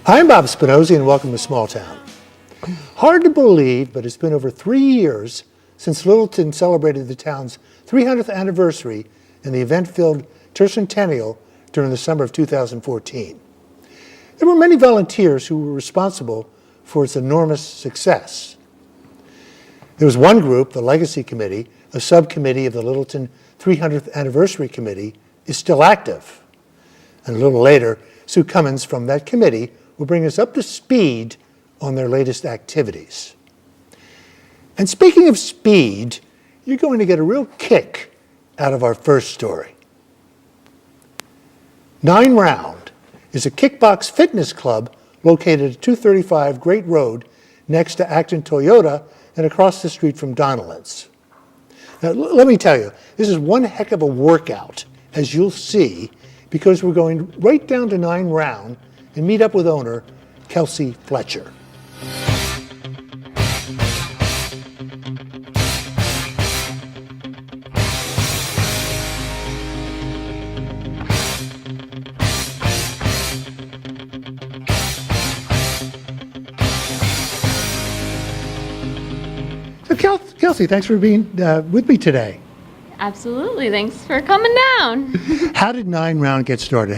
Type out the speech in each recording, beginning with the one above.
Hi, I'm Bob Spinozzi, and welcome to Small Town. Hard to believe, but it's been over 3 years since Littleton celebrated the town's 300th anniversary in the event-filled tercentennial during the summer of 2014. There were many volunteers who were responsible for its enormous success. There was one group, the Legacy Committee, a subcommittee of the Littleton 300th Anniversary Committee, is still active. And a little later, Sue Cummings from that committee will bring us up to speed on their latest activities. And speaking of speed, you're going to get a real kick out of our first story. 9 Round is a kickbox fitness club located at 235 Great Road next to Acton Toyota and across the street from Donnellan's. Now, let me tell you, this is one heck of a workout, as you'll see, because we're going right down to 9 Round and meet up with owner Kelsey Fletcher. So Kelsey, thanks for being with me today. Absolutely. Thanks for coming down. How did 9 Round get started?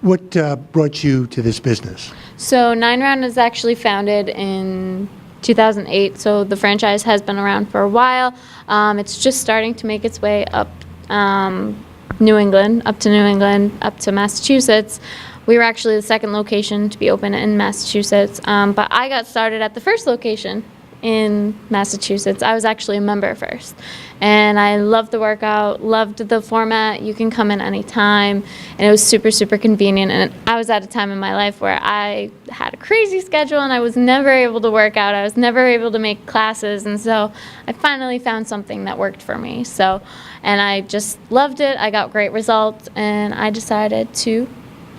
What brought you to this business? So 9 Round was actually founded in 2008, so the franchise has been around for a while. It's just starting to make its way up New England, up to Massachusetts. We were actually the second location to be open in Massachusetts, but I got started at the first location in Massachusetts. I was actually a member first, and I loved the workout, loved the format. You can come in anytime, and it was super, super convenient. And I was at a time in my life where I had a crazy schedule and I was never able to work out. I was never able to make classes, and so I finally found something that worked for me. And I just loved it. I got great results, and I decided to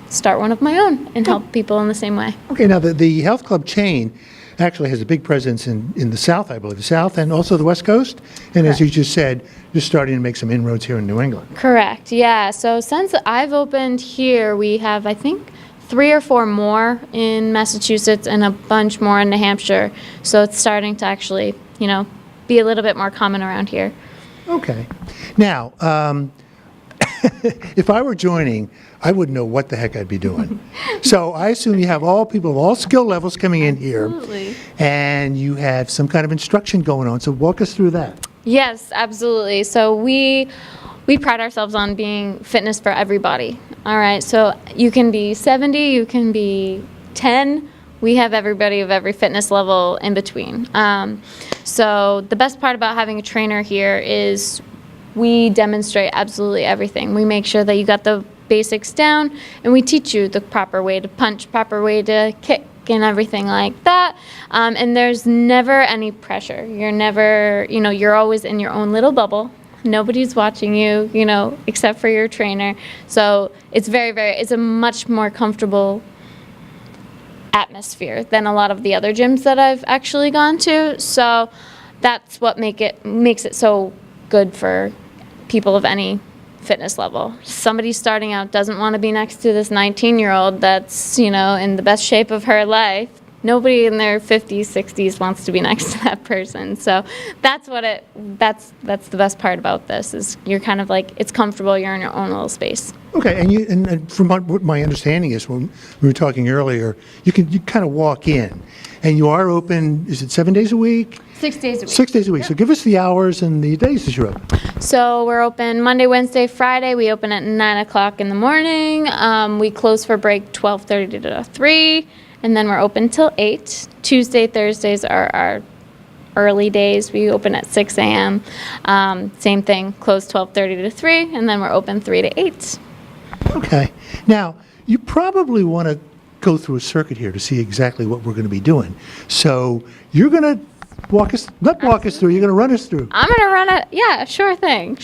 start one of my own and help people in the same way. Okay, now the health club chain actually has a big presence in the South, I believe, the South and also the West Coast. And Correct. As you just said, you're starting to make some inroads here in New England. Correct, yeah. So since I've opened here, we have, I think, 3 or 4 more in Massachusetts and a bunch more in New Hampshire. So it's starting to actually, be a little bit more common around here. Okay. Now, if I were joining, I wouldn't know what the heck I'd be doing. So I assume you have all people of all skill levels coming in here. Absolutely. And you have some kind of instruction going on. So walk us through that. Yes, absolutely. So we pride ourselves on being fitness for everybody. All right, so you can be 70, you can be 10. We have everybody of every fitness level in between. So the best part about having a trainer here is we demonstrate absolutely everything. We make sure that you got the basics down, and we teach you the proper way to punch, proper way to kick, and everything like that. And there's never any pressure. You're never, you're always in your own little bubble. Nobody's watching you, except for your trainer. So it's it's a much more comfortable atmosphere than a lot of the other gyms that I've actually gone to. So that's what makes it so good for people of any fitness level. Somebody starting out doesn't want to be next to this 19-year-old that's, in the best shape of her life. Nobody in their 50s, 60s wants to be next to that person. So that's the best part about this is you're kind of like, it's comfortable, you're in your own little space. Okay, and from what my understanding is, when we were talking earlier, you kind of walk in, and you are open, is it 7 days a week? 6 days a week. 6 days a week. So give us the hours and the days that you're open. So we're open Monday, Wednesday, Friday. We open at 9 o'clock in the morning. We close for break 12:30 to 3, and then we're open till 8. Tuesday, Thursdays are our early days. We open at 6 a.m. Same thing, close 12:30 to 3, and then we're open 3 to 8. Okay. Now, you probably want to go through a circuit here to see exactly what we're going to be doing. So you're going to walk us through. You're going to run us through. I'm going to run it. Yeah, sure thing.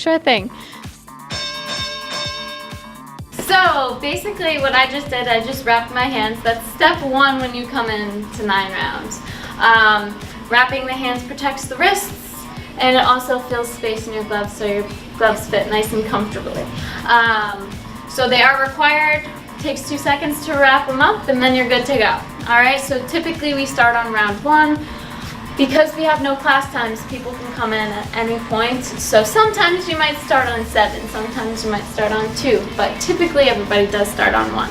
So basically what I just did, I just wrapped my hands. That's step 1 when you come in to 9 Rounds. Wrapping the hands protects the wrists, and it also fills space in your gloves so your gloves fit nice and comfortably. So they are required Takes 2 seconds to wrap them up, and then you're good to go. All right, so typically we start on round 1. Because we have no class times, people can come in at any point. So sometimes you might start on 7, sometimes you might start on 2, but typically everybody does start on 1.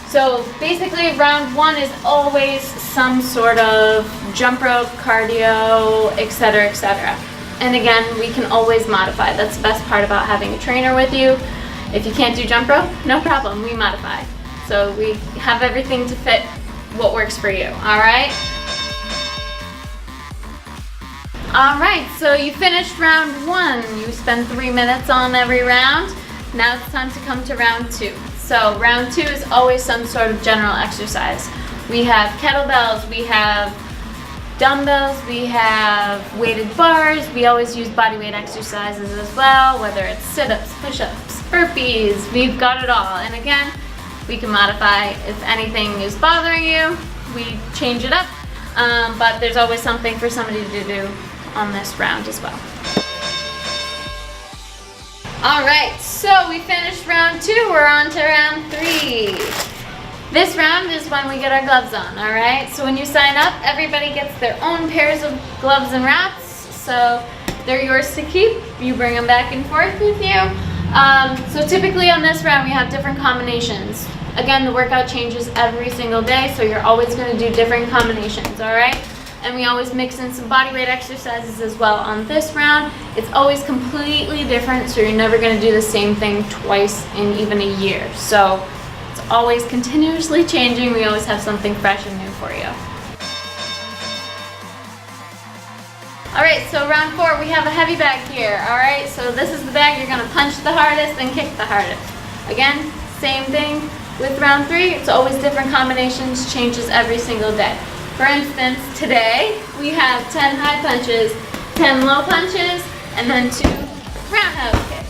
So basically round 1 is always some sort of jump rope, cardio, etc., etc. And again, we can always modify. That's the best part about having a trainer with you. If you can't do jump rope, no problem, we modify. So we have everything to fit what works for you, all right? All right, so you finished round 1. You spend 3 minutes on every round. Now it's time to come to round 2. So round 2 is always some sort of general exercise. We have kettlebells, we have dumbbells, we have weighted bars. We always use body weight exercises as well, whether it's sit-ups, push-ups, burpees, we've got it all. And again, we can modify if anything is bothering you, we change it up, but there's always something for somebody to do on this round as well. All right, so we finished round 2, we're on to round 3. This round is when we get our gloves on, all right? So when you sign up, everybody gets their own pairs of gloves and wraps, so they're yours to keep. You bring them back and forth with you. So typically on this round, we have different combinations. Again, the workout changes every single day, so you're always gonna do different combinations, all right? And we always mix in some body weight exercises as well on this round. It's always completely different, so you're never gonna do the same thing twice in even a year. So it's always continuously changing. We always have something fresh and new for you. All right, so round 4, we have a heavy bag here, all right? So this is the bag you're gonna punch the hardest and kick the hardest. Again, same thing with round 3. It's always different combinations, changes every single day. For instance, today we have 10 high punches, 10 low punches, and then 2 roundhouse kicks.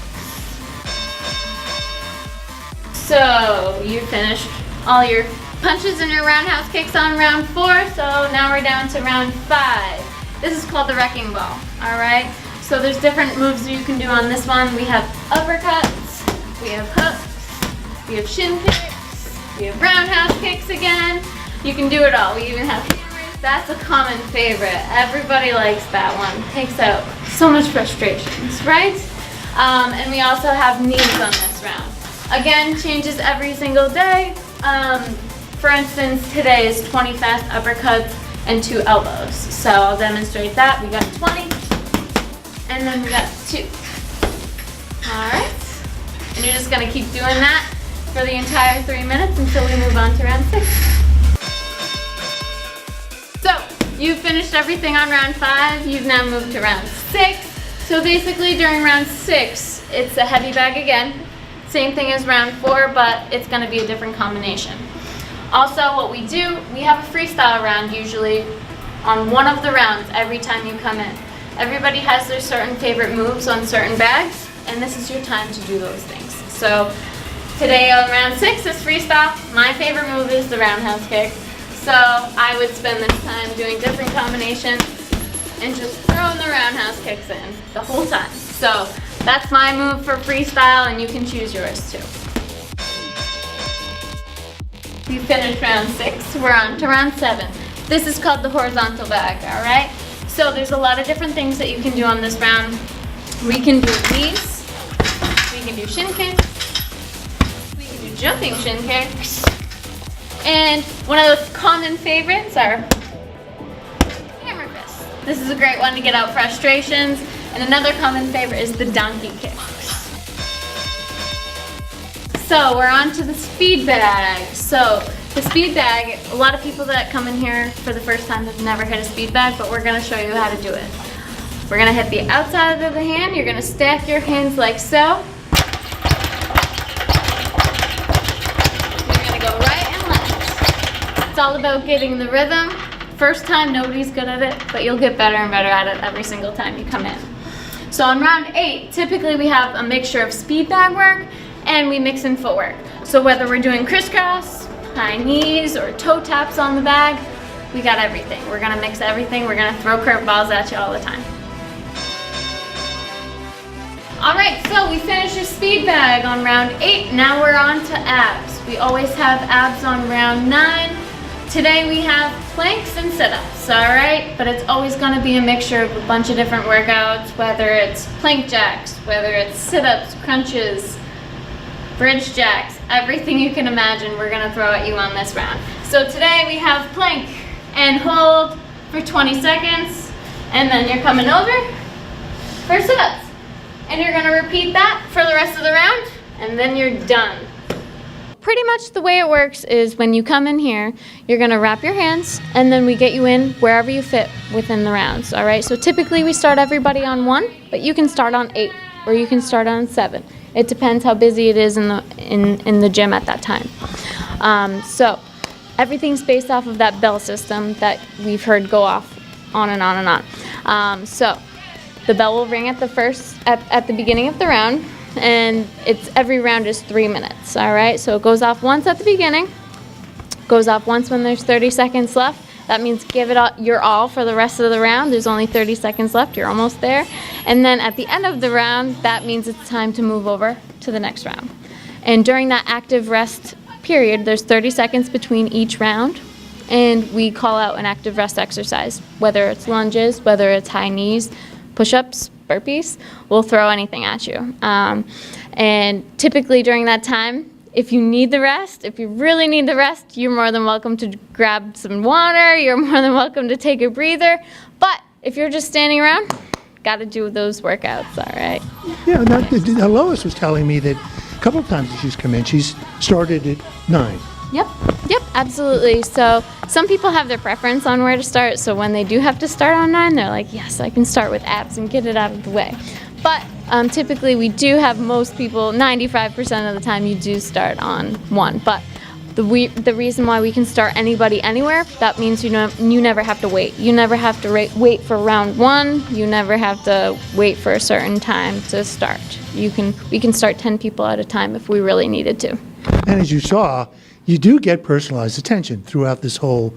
So you finished all your punches and your roundhouse kicks on round 4, so now we're down to round 5. This is called the wrecking ball, all right? So there's different moves you can do on this one. We have uppercuts, we have hooks, we have shin kicks, we have roundhouse kicks again. You can do it all. We even have hammers. That's a common favorite. Everybody likes that one. Takes out so much frustrations, right? And we also have knees on this round. Again, changes every single day. For instance, today is 20 fast uppercuts and 2 elbows. So I'll demonstrate that. We got 20, and then we got 2. All right. And you're just gonna keep doing that for the entire 3 minutes until we move on to round 6. So, you've finished everything on round 5, you've now moved to round 6. So basically during round 6, it's a heavy bag again. Same thing as round 4, but it's gonna be a different combination. Also, what we do, we have a freestyle round usually on one of the rounds every time you come in. Everybody has their certain favorite moves on certain bags, and this is your time to do those things. So, today on round 6 is freestyle. My favorite move is the roundhouse kick. So I would spend this time doing different combinations and just throwing the roundhouse kicks in the whole time. So that's my move for freestyle, and you can choose yours too. We finished round 6, we're on to round 7. This is called the horizontal bag, all right? So there's a lot of different things that you can do on this round. We can do knees, we can do shin kicks, we can do jumping shin kicks, and one of those common favorites are hammer fists. This is a great one to get out frustrations. And another common favorite is the donkey kicks. So we're on to the speed bag. So the speed bag, a lot of people that come in here for the first time have never hit a speed bag, but we're gonna show you how to do it. We're gonna hit the outside of the hand. You're gonna stack your hands like so. It's all about getting the rhythm. First time, nobody's good at it, but you'll get better and better at it every single time you come in. So on round 8, typically we have a mixture of speed bag work and we mix in footwork. So whether we're doing crisscross, high knees, or toe taps on the bag, we got everything. We're gonna mix everything. We're gonna throw curveballs at you all the time. All right, so we finished your speed bag on round 8. Now we're on to abs. We always have abs on round 9. Today we have planks and sit-ups, all right? But it's always gonna be a mixture of a bunch of different workouts, whether it's plank jacks, whether it's sit-ups, crunches, bridge jacks, everything you can imagine we're gonna throw at you on this round. So today we have plank and hold for 20 seconds, and then you're coming over for sit-ups. And you're gonna repeat that for the rest of the round, and then you're done. Pretty much the way it works is when you come in here, you're gonna wrap your hands, and then we get you in wherever you fit within the rounds, all right? So typically we start everybody on 1, but you can start on 8, or you can start on 7. It depends how busy it is in the gym at that time. So everything's based off of that bell system that we've heard go off on and on and on. So the bell will ring at the beginning of the round, and every round is 3 minutes, all right? So it goes off once at the beginning, goes off once when there's 30 seconds left. That means give it your all for the rest of the round. There's only 30 seconds left, you're almost there. And then at the end of the round, that means it's time to move over to the next round. And during that active rest period, there's 30 seconds between each round, and we call out an active rest exercise, whether it's lunges, whether it's high knees, push-ups, burpees, we'll throw anything at you. And typically during that time, if you need the rest, if you really need the rest, you're more than welcome to grab some water, you're more than welcome to take a breather. But if you're just standing around, gotta do those workouts, all right? Yeah, Lois was telling me that a couple of times that she's come in, she's started at 9. Yep, absolutely. So some people have their preference on where to start, so when they do have to start on 9, they're like, yes, I can start with abs and get it out of the way. But typically we do have most people, 95% of the time you do start on 1. But the reason why we can start anybody anywhere, that means you never have to wait. You never have to wait for round 1. You never have to wait for a certain time to start. We can start 10 people at a time if we really needed to. And as you saw, you do get personalized attention throughout this whole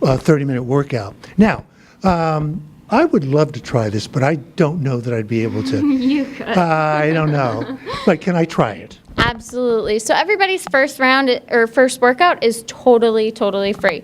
30-minute workout. Now, I would love to try this, but I don't know that I'd be able to. You could. I don't know. But can I try it? Absolutely. So everybody's first round or first workout is totally free.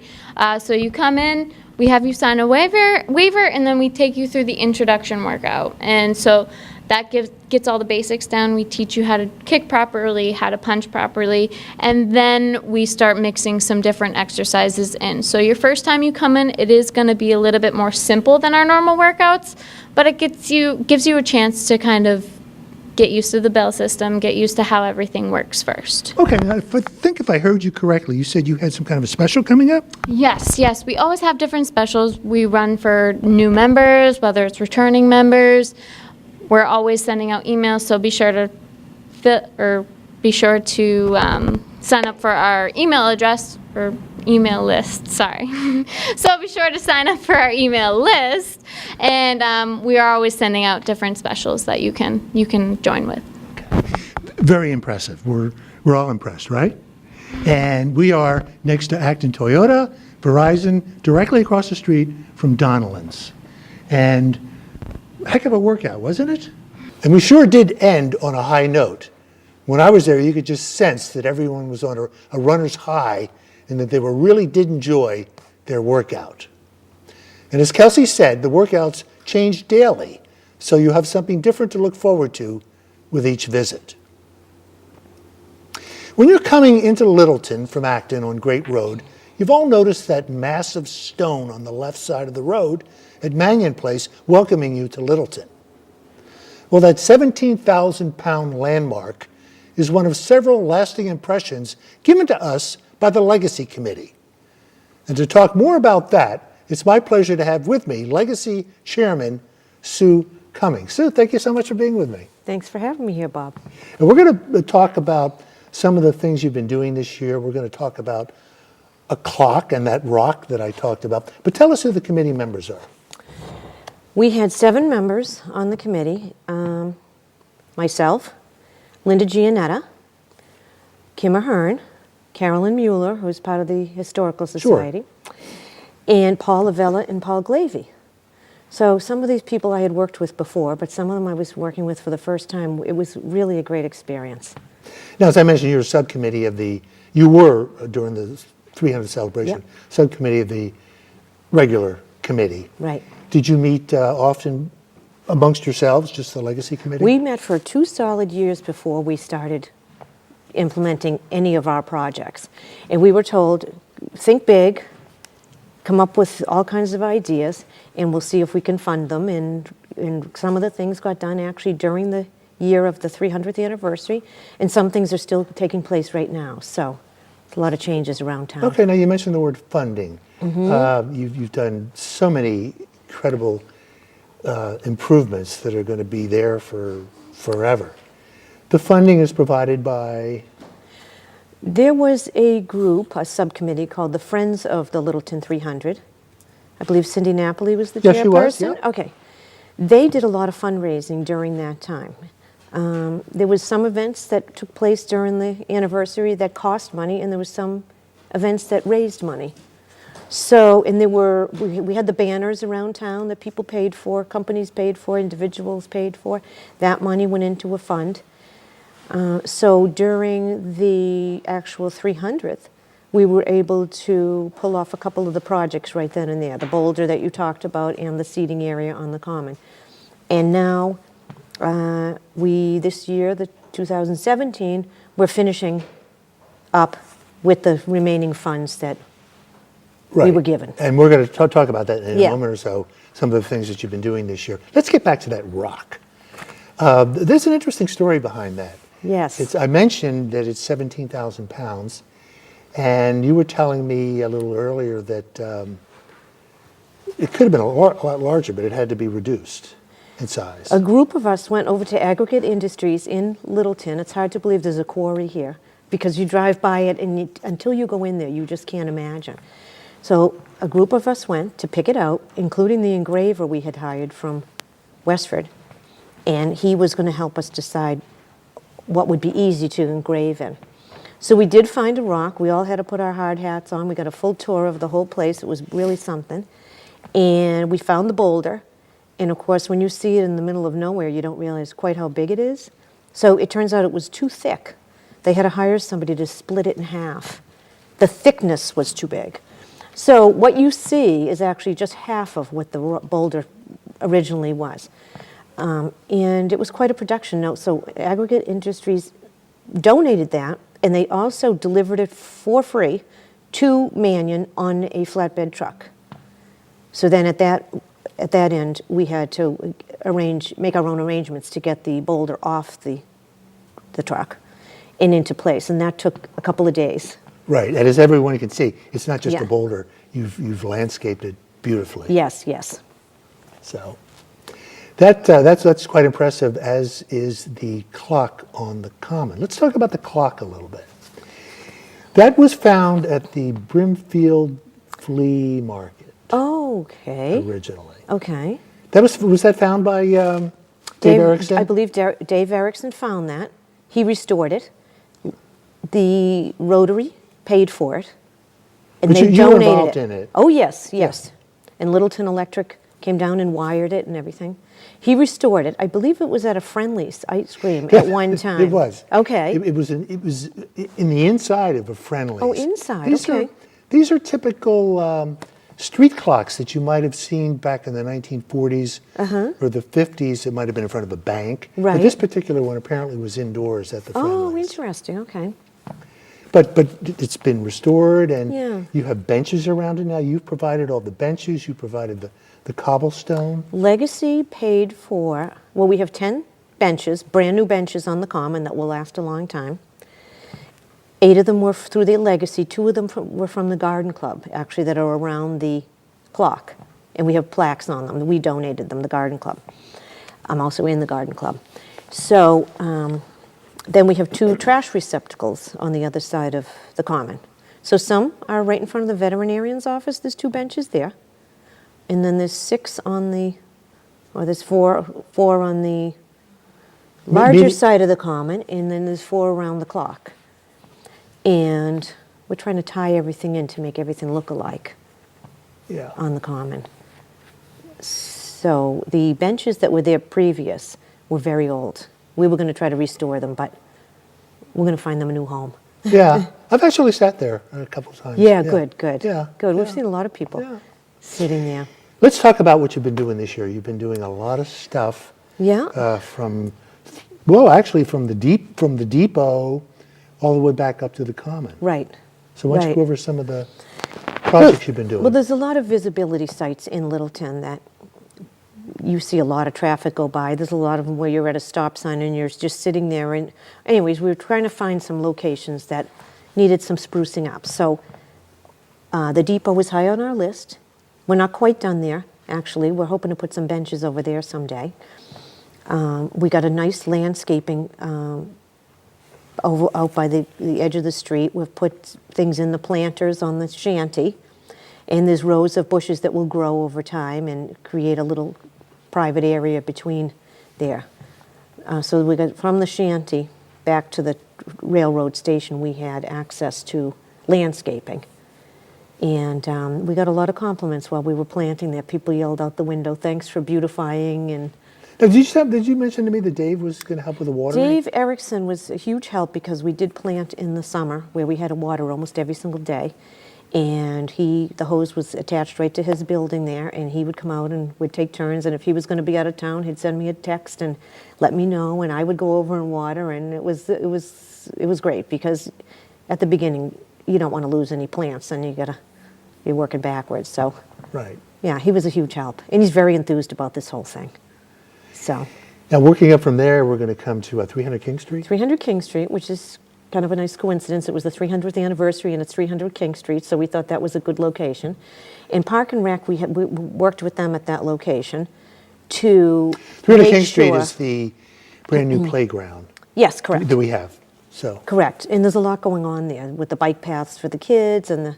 So you come in, we have you sign a waiver, and then we take you through the introduction workout. And so that gets all the basics down. We teach you how to kick properly, how to punch properly, and then we start mixing some different exercises in. So your first time you come in, it is going to be a little bit more simple than our normal workouts, but it gives you a chance to kind of get used to the bell system, get used to how everything works first. Okay, now I think if I heard you correctly, you said you had some kind of a special coming up? Yes. We always have different specials we run for new members, whether it's returning members. We're always sending out emails, so be sure to sign up for our email address or email list. Sorry. So be sure to sign up for our email list, and we are always sending out different specials that you can join with. Very impressive. We're all impressed, right? And we are next to Acton Toyota, Verizon, directly across the street from Donnellan's. And heck of a workout, wasn't it? And we sure did end on a high note. When I was there, you could just sense that everyone was on a runner's high and that they really did enjoy their workout. And as Kelsey said, the workouts change daily, so you have something different to look forward to with each visit. When you're coming into Littleton from Acton on Great Road, you've all noticed that massive stone on the left side of the road at Mannion Place welcoming you to Littleton. Well, that 17,000-pound landmark is one of several lasting impressions given to us by the Legacy Committee. And to talk more about that, it's my pleasure to have with me Legacy Chairman Sue Cummings. Sue, thank you so much for being with me. Thanks for having me here, Bob. And we're going to talk about some of the things you've been doing this year. We're going to talk about a clock and that rock that I talked about. But tell us who the committee members are. We had 7 members on the committee. Myself, Linda Giannetta, Kim Ahern, Carolyn Mueller, who's part of the Historical Society, and Paul Avella and Paul Glavey. So some of these people I had worked with before, but some of them I was working with for the first time. It was really a great experience. Now, as I mentioned, you're a subcommittee of you were, during the 300 celebration, Yep. subcommittee of the regular committee. Right. Did you meet often amongst yourselves, just the legacy committee? We met for 2 solid years before we started implementing any of our projects. And we were told, think big, come up with all kinds of ideas, and we'll see if we can fund them. And some of the things got done actually during the year of the 300th anniversary, and some things are still taking place right now. So it's a lot of changes around town. Okay, now you mentioned the word funding. You've done so many incredible improvements that are going to be there for forever. The funding is provided by... There was a group, a subcommittee called the Friends of the Littleton 300. I believe Cindy Napoli was the Yes, chairperson. she was, yeah. Okay. They did a lot of fundraising during that time. There was some events that took place during the anniversary that cost money, and there was some events that raised money. So, and we had the banners around town that people paid for, companies paid for, individuals paid for. That money went into a fund. So during the actual 300th, we were able to pull off a couple of the projects right then and there, the boulder that you talked about and the seating area on the common. And now, this year, the 2017, we're finishing up with the remaining funds that we were given. And we're going to talk about that in a Yeah. moment or so, some of the things that you've been doing this year. Let's get back to that rock. There's an interesting story behind that. Yes. I mentioned that it's 17,000 pounds, and you were telling me a little earlier that it could have been a lot larger, but it had to be reduced in size. A group of us went over to Aggregate Industries in Littleton. It's hard to believe there's a quarry here because you drive by it and until you go in there, you just can't imagine. So a group of us went to pick it out, including the engraver we had hired from Westford, and he was going to help us decide what would be easy to engrave in. So we did find a rock. We all had to put our hard hats on. We got a full tour of the whole place. It was really something. And we found the boulder. And of course, when you see it in the middle of nowhere, you don't realize quite how big it is. So it turns out it was too thick. They had to hire somebody to split it in half. The thickness was too big. So what you see is actually just half of what the boulder originally was. And it was quite a production note. So Aggregate Industries donated that, and they also delivered it for free to Mannion on a flatbed truck. So then at that end, we had to make our own arrangements to get the boulder off the truck and into place, and that took a couple of days. Right, and as everyone can see, it's not just Yeah. a boulder. You've landscaped it beautifully. Yes, yes. So that's quite impressive, as is the clock on the common. Let's talk about the clock a little bit. That was found at the Brimfield Flea Market Okay. originally. Okay. Was that found by Dave Erickson? I believe Dave Erickson found that. He restored it. The Rotary paid for it. And But they you were donated involved in it. Oh, yes, yes. And Littleton Electric came down and wired it and everything. He restored it. I believe it was at a Friendly's ice cream at one time. It was. Okay. It was in the inside of a Friendly's. Oh, inside, These okay. These are typical street clocks that you might have seen back in the 1940s or the 50s. It might have been in front of a bank. But Right. this particular one apparently was indoors at the Oh, Friendly's. interesting. Okay. But it's been restored, and Yeah. you have benches around it now. You've provided all the benches. You provided the cobblestone. Legacy paid for, well, we have 10 benches, brand new benches on the common that will last a long time. 8 of them were through the Legacy. 2 of them were from the Garden Club, actually, that are around the clock. And we have plaques on them. We donated them, the Garden Club. I'm also in the Garden Club. So then we have 2 trash receptacles on the other side of the common. So some are right in front of the veterinarian's office. There's 2 benches there. And then there's 6 on the, or there's four on the larger Maybe- side of the common, and then there's 4 around the clock. And we're trying to tie everything in to make everything look alike Yeah. on the common. So the benches that were there previous were very old. We were going to try to restore them, but we're going to find them a new home. Yeah, I've actually sat there a couple of times. Yeah, good. Yeah, Good. We've yeah. seen a lot of people Yeah. sitting there. Let's talk about what you've been doing this year. You've been doing a lot of stuff Yeah. from the depot all the way back up to the common. Right. So why don't you Right. go over some of the projects you've been doing? Well, there's a lot of visibility sites in Littleton that you see a lot of traffic go by. There's a lot of them where you're at a stop sign and you're just sitting there. And anyways, we were trying to find some locations that needed some sprucing up. So the depot was high on our list. We're not quite done there, actually. We're hoping to put some benches over there someday. We got a nice landscaping out by the edge of the street. We've put things in the planters on the shanty. And there's rows of bushes that will grow over time and create a little private area between there. So we got from the shanty back to the railroad station, we had access to landscaping. And we got a lot of compliments while we were planting there. People yelled out the window, "Thanks for beautifying." And Now, did you mention to me that Dave was going to help with the watering? Dave Erickson was a huge help because we did plant in the summer where we had to water almost every single day. And the hose was attached right to his building there, and he would come out and would take turns. And if he was going to be out of town, he'd send me a text and let me know, and I would go over and water. And it was great because at the beginning you don't want to lose any plants, and you're working backwards. So Right. yeah, he was a huge help, and he's very enthused about this whole thing. So Now, working up from there, we're going to come to 300 King Street. 300 King Street, which is kind of a nice coincidence. It was the 300th anniversary and it's 300 King Street, so we thought that was a good location. In Park and Rec, we worked with them at that location to 300 make King Street sure- is the brand new playground Yes, correct. that we have. So Correct. And there's a lot going on there with the bike paths for the kids and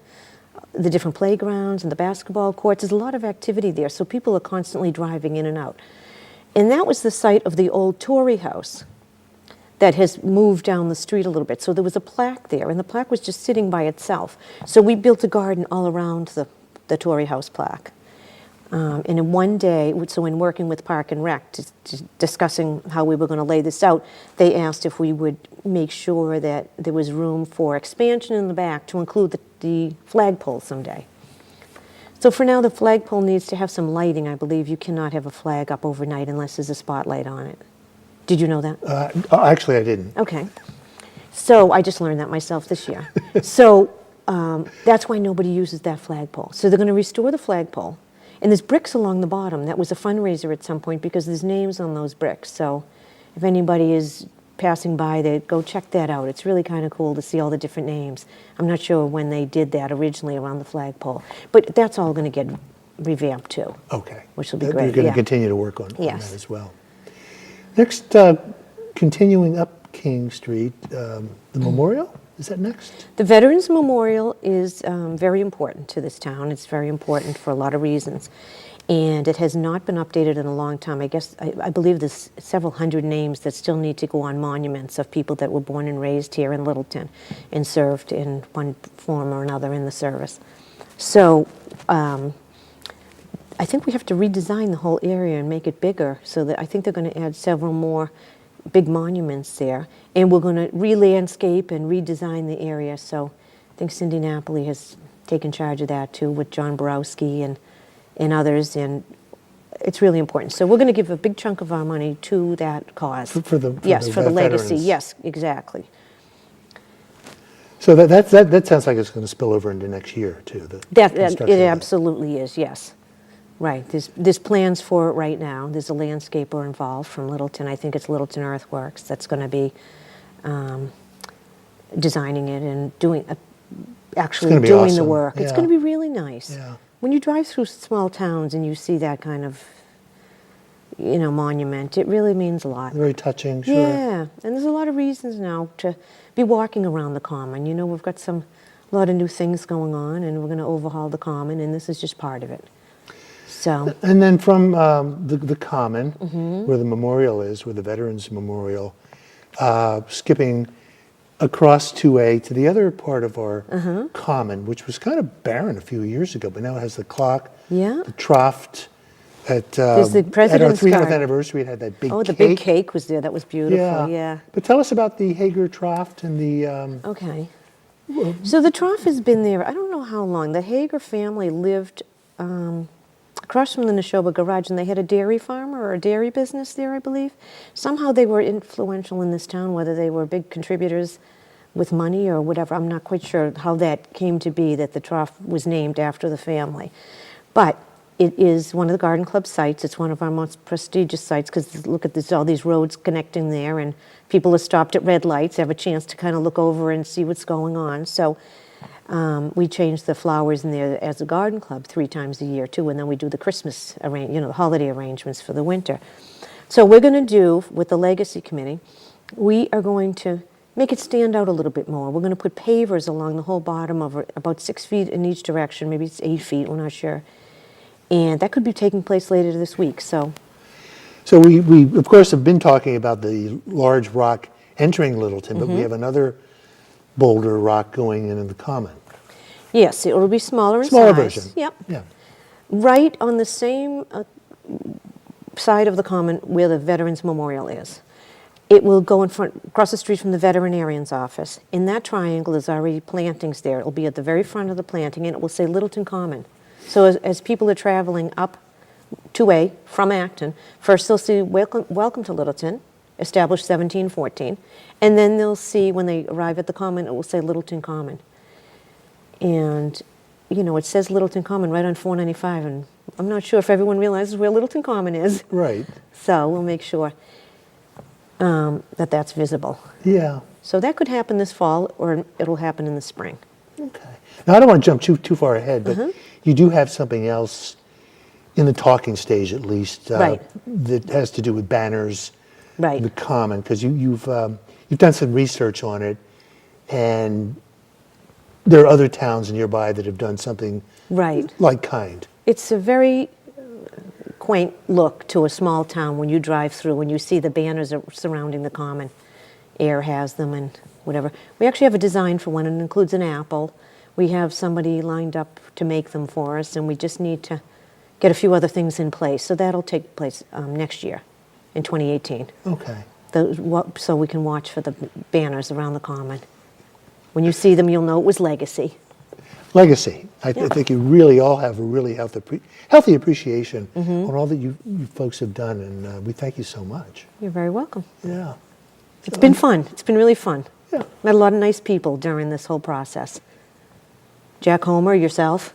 the different playgrounds and the basketball courts. There's a lot of activity there, so people are constantly driving in and out. And that was the site of the old Tory house that has moved down the street a little bit. So there was a plaque there, and the plaque was just sitting by itself. So we built a garden all around the Tory house plaque. And in one day, so in working with Park and Rec, discussing how we were going to lay this out, they asked if we would make sure that there was room for expansion in the back to include the flagpole someday. So for now, the flagpole needs to have some lighting. I believe you cannot have a flag up overnight unless there's a spotlight on it. Did you know that? actually, I didn't. Okay. So I just learned that myself this year. So that's why nobody uses that flagpole. So they're going to restore the flagpole. And there's bricks along the bottom. That was a fundraiser at some point because there's names on those bricks. So if anybody is passing by, they go check that out. It's really kind of cool to see all the different names. I'm not sure when they did that originally around the flagpole. But that's all going to get revamped too. Okay. Which will be You're great, going to yeah. continue to work on Yes. that as well. Next, continuing up King Street, the memorial, is that next? The Veterans Memorial is very important to this town. It's very important for a lot of reasons. And it has not been updated in a long time. I believe there's several hundred names that still need to go on monuments of people that were born and raised here in Littleton and served in one form or another in the service. So I think we have to redesign the whole area and make it bigger, so that I think they're going to add several more big monuments there. And we're going to re-landscape and redesign the area. So I think Cindy Napoli has taken charge of that too with John Borowski and others. And it's really important. So we're going to give a big chunk of our money to that cause. For the legacy. veterans. Yes, exactly. So that sounds like it's going to spill over into next year too. It construction of that. absolutely is, yes. Right, there's plans for it right now. There's a landscaper involved from Littleton. I think it's Littleton Earthworks that's going to be designing it and actually gonna be doing the awesome. work. It's Yeah. going to be really nice. Yeah. When you drive through small towns and you see that kind of, monument, it really means a lot. Very touching, sure. Yeah, and there's a lot of reasons now to be walking around the common. We've got a lot of new things going on, and we're going to overhaul the common, and this is just part of it. So, And then from the common, Mm-hmm. where the memorial is, where the Veterans Memorial, skipping across to the other part of our Uh-huh. common, which was kind of barren a few years ago, but now it has the clock, Yeah. the trough, There's the at our President's 300th Garden. anniversary, it had that big Oh, the cake. big cake was there. That was beautiful. Yeah. But tell us about the Hager Trough and the, Okay. So the trough has been there, I don't know how long. The Hager family lived across from the Neshoba garage, and they had a dairy farm or a dairy business there, I believe. Somehow they were influential in this town, whether they were big contributors with money or whatever. I'm not quite sure how that came to be, that the trough was named after the family. But it is one of the garden club sites. It's one of our most prestigious sites because look at this, all these roads connecting there, and people are stopped at red lights, have a chance to kind of look over and see what's going on. So we change the flowers in there as a garden club 3 times a year too, and then we do the Christmas, the holiday arrangements for the winter. So we're going to do, with the Legacy Committee, we are going to make it stand out a little bit more. We're going to put pavers along the whole bottom of it, about 6 feet in each direction, maybe it's 8 feet, we're not sure. And that could be taking place later this week, so. so we of course have been talking about the large rock entering Littleton, but we have another boulder rock going in the common. Yes, it will be smaller in Smaller size. version. Yep. Yeah. Right on the same side of the common where the Veterans Memorial is. It will go in front, across the street from the veterinarian's office. In that triangle, there's already plantings there. It'll be at the very front of the planting, and it will say Littleton Common. So as people are traveling up 2A from Acton, first they'll see welcome to Littleton, established 1714, and then they'll see when they arrive at the common, it will say Littleton Common. And, it says Littleton Common right on 495, and I'm not sure if everyone realizes where Littleton Common is. Right. So we'll make sure that that's visible. Yeah. So that could happen this fall, or it'll happen in the spring. Okay. Now, I don't want to jump too far ahead, but you do have something else in the talking stage, at least, Right. that has to do with banners, Right. the common, because you've done some research on it, and there are other towns nearby that have done something Right. like kind. It's a very quaint look to a small town when you drive through, when you see the banners surrounding the common. Air has them and whatever. We actually have a design for one, and it includes an apple. We have somebody lined up to make them for us, and we just need to get a few other things in place. So that'll take place next year, in 2018. Okay. So we can watch for the banners around the common. When you see them, you'll know it was Legacy. Legacy. I think you really all have a really healthy appreciation on all that you folks have done, and we thank you so much. You're very welcome. Yeah. It's been fun. It's been really fun. Yeah. Met a lot of nice people during this whole process. Jack Homer, yourself,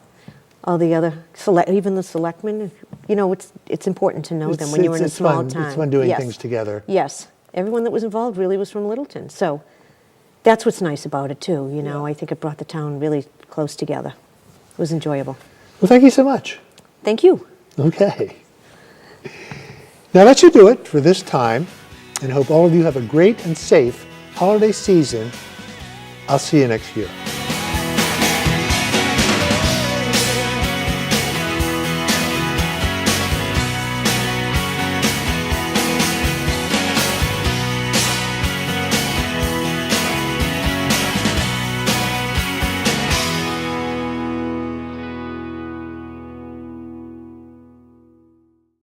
all the other, even the selectmen. It's important to know them when you're in a small town. It's fun doing Yes. things together. Yes. Everyone that was involved really was from Littleton. So that's what's nice about it, too. I think it brought the town really close together. It was enjoyable. Well, thank you so much. Thank you. Okay. Now that should do it for this time, and hope all of you have a great and safe holiday season. I'll see you next year.